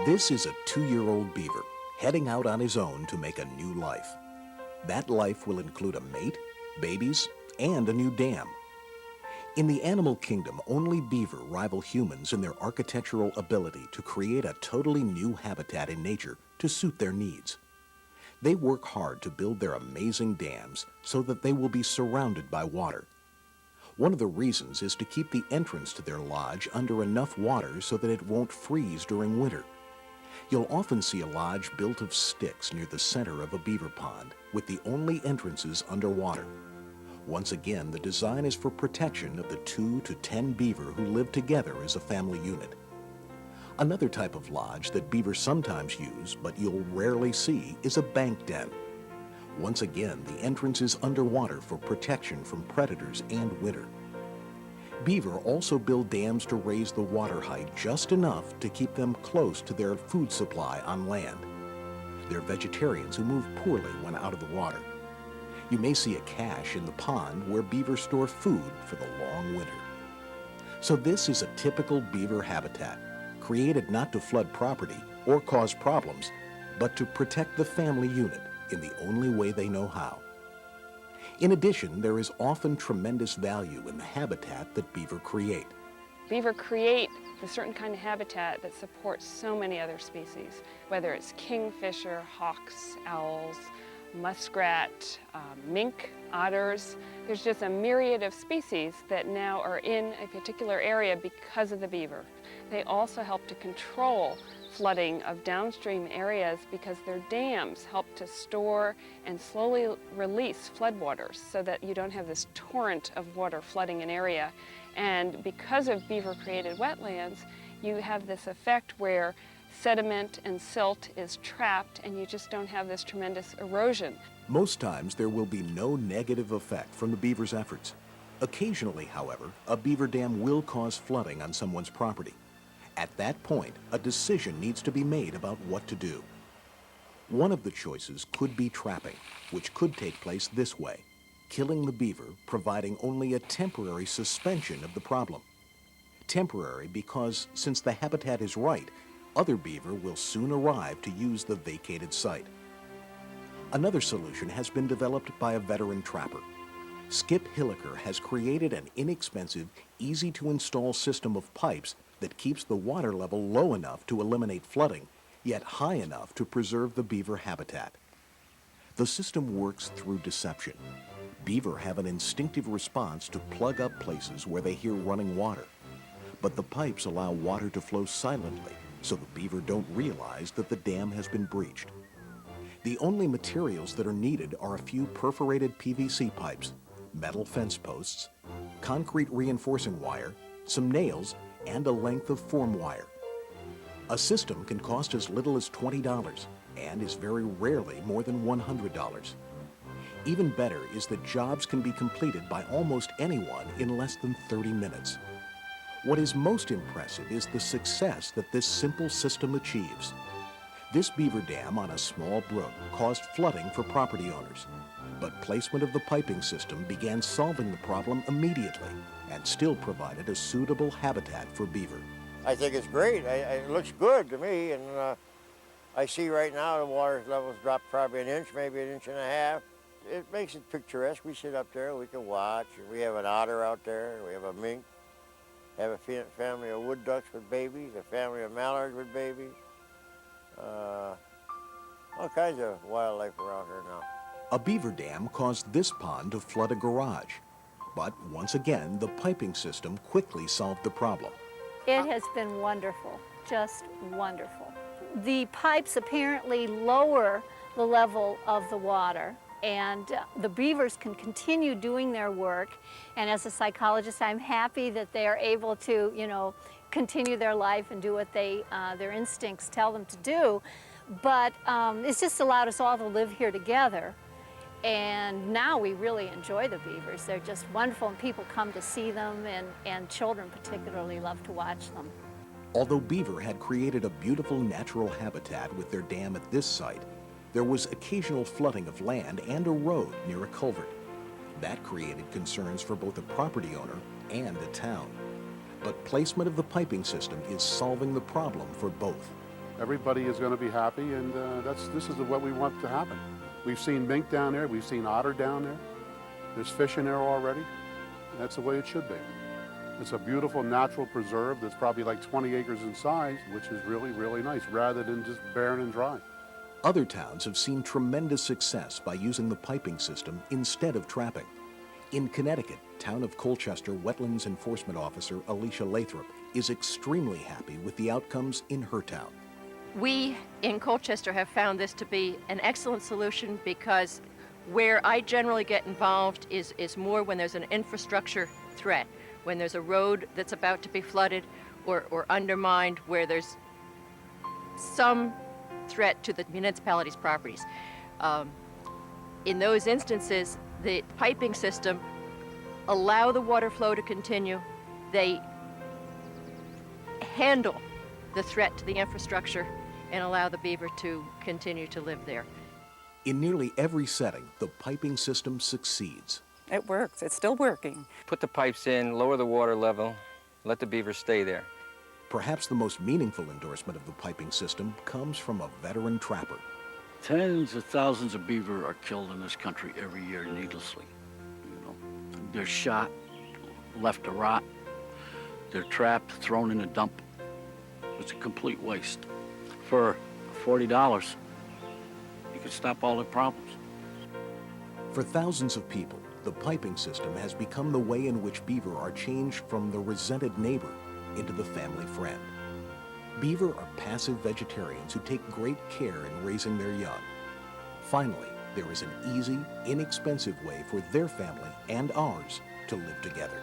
This is a 2-year-old beaver heading out on his own to make a new life. That life will include a mate, babies, and a new dam. In the animal kingdom, only beaver rival humans in their architectural ability to create a totally new habitat in nature to suit their needs. They work hard to build their amazing dams so that they will be surrounded by water. One of the reasons is to keep the entrance to their lodge under enough water so that it won't freeze during winter. You'll often see a lodge built of sticks near the center of a beaver pond, with the only entrances underwater. Once again, the design is for protection of the 2 to 10 beaver who live together as a family unit. Another type of lodge that beaver sometimes use, but you'll rarely see, is a bank den. Once again, the entrance is underwater for protection from predators and winter. Beaver also build dams to raise the water height just enough to keep them close to their food supply on land. They're vegetarians who move poorly when out of the water. You may see a cache in the pond where beaver store food for the long winter. So this is a typical beaver habitat, created not to flood property or cause problems, but to protect the family unit in the only way they know how. In addition, there is often tremendous value in the habitat that beaver create. Beaver create a certain kind of habitat that supports so many other species, whether it's kingfisher, hawks, owls, muskrat, mink, otters. There's just a myriad of species that now are in a particular area because of the beaver. They also help to control flooding of downstream areas because their dams help to store and slowly release floodwaters so that you don't have this torrent of water flooding an area. And because of beaver-created wetlands, you have this effect where sediment and silt is trapped and you just don't have this tremendous erosion. Most times there will be no negative effect from the beaver's efforts. Occasionally, however, a beaver dam will cause flooding on someone's property. At that point, a decision needs to be made about what to do. One of the choices could be trapping, which could take place this way: killing the beaver, providing only a temporary suspension of the problem. Temporary because, since the habitat is right, other beaver will soon arrive to use the vacated site. Another solution has been developed by a veteran trapper. Skip Hilliker has created an inexpensive, easy-to-install system of pipes that keeps the water level low enough to eliminate flooding, yet high enough to preserve the beaver habitat. The system works through deception. Beaver have an instinctive response to plug up places where they hear running water. But the pipes allow water to flow silently, so the beaver don't realize that the dam has been breached. The only materials that are needed are a few perforated PVC pipes, metal fence posts, concrete reinforcing wire, some nails, and a length of form wire. A system can cost as little as $20 and is very rarely more than $100. Even better is that jobs can be completed by almost anyone in less than 30 minutes. What is most impressive is the success that this simple system achieves. This beaver dam on a small brook caused flooding for property owners, but placement of the piping system began solving the problem immediately and still provided a suitable habitat for beaver. I think it's great. It looks good to me, and I see right now the water levels dropped probably an inch, maybe an inch and a half. It makes it picturesque. We sit up there, we can watch. We have an otter out there, we have a mink, have a family of wood ducks with babies, a family of mallards with babies. All kinds of wildlife around here now. A beaver dam caused this pond to flood a garage. But once again, the piping system quickly solved the problem. It has been wonderful, just wonderful. The pipes apparently lower the level of the water, and the beavers can continue doing their work. And as a psychologist, I'm happy that they are able to, continue their life and do what their instincts tell them to do. But it's just allowed us all to live here together. And now we really enjoy the beavers. They're just wonderful, and people come to see them, and children particularly love to watch them. Although beaver had created a beautiful natural habitat with their dam at this site, there was occasional flooding of land and a road near a culvert. That created concerns for both a property owner and the town. But placement of the piping system is solving the problem for both. Everybody is going to be happy, and this is what we want to happen. We've seen mink down there. We've seen otter down there. There's fish in there already. That's the way it should be. It's a beautiful natural preserve that's probably like 20 acres in size, which is really, really nice, rather than just barren and dry. Other towns have seen tremendous success by using the piping system instead of trapping. In Connecticut, Town of Colchester Wetlands Enforcement Officer Alicia Lathrop is extremely happy with the outcomes in her town. We in Colchester have found this to be an excellent solution because where I generally get involved is more when there's an infrastructure threat, when there's a road that's about to be flooded or undermined, where there's some threat to the municipality's properties. In those instances, the piping system allow the water flow to continue. They handle the threat to the infrastructure and allow the beaver to continue to live there. In nearly every setting, the piping system succeeds. It works. It's still working. Put the pipes in, lower the water level, let the beaver stay there. Perhaps the most meaningful endorsement of the piping system comes from a veteran trapper. Tens of thousands of beaver are killed in this country every year needlessly. You know, they're shot, left to rot. They're trapped, thrown in a dump. It's a complete waste. For $40, you could stop all the problems. For thousands of people, the piping system has become the way in which beaver are changed from the resented neighbor into the family friend. Beaver are passive vegetarians who take great care in raising their young. Finally, there is an easy, inexpensive way for their family and ours to live together.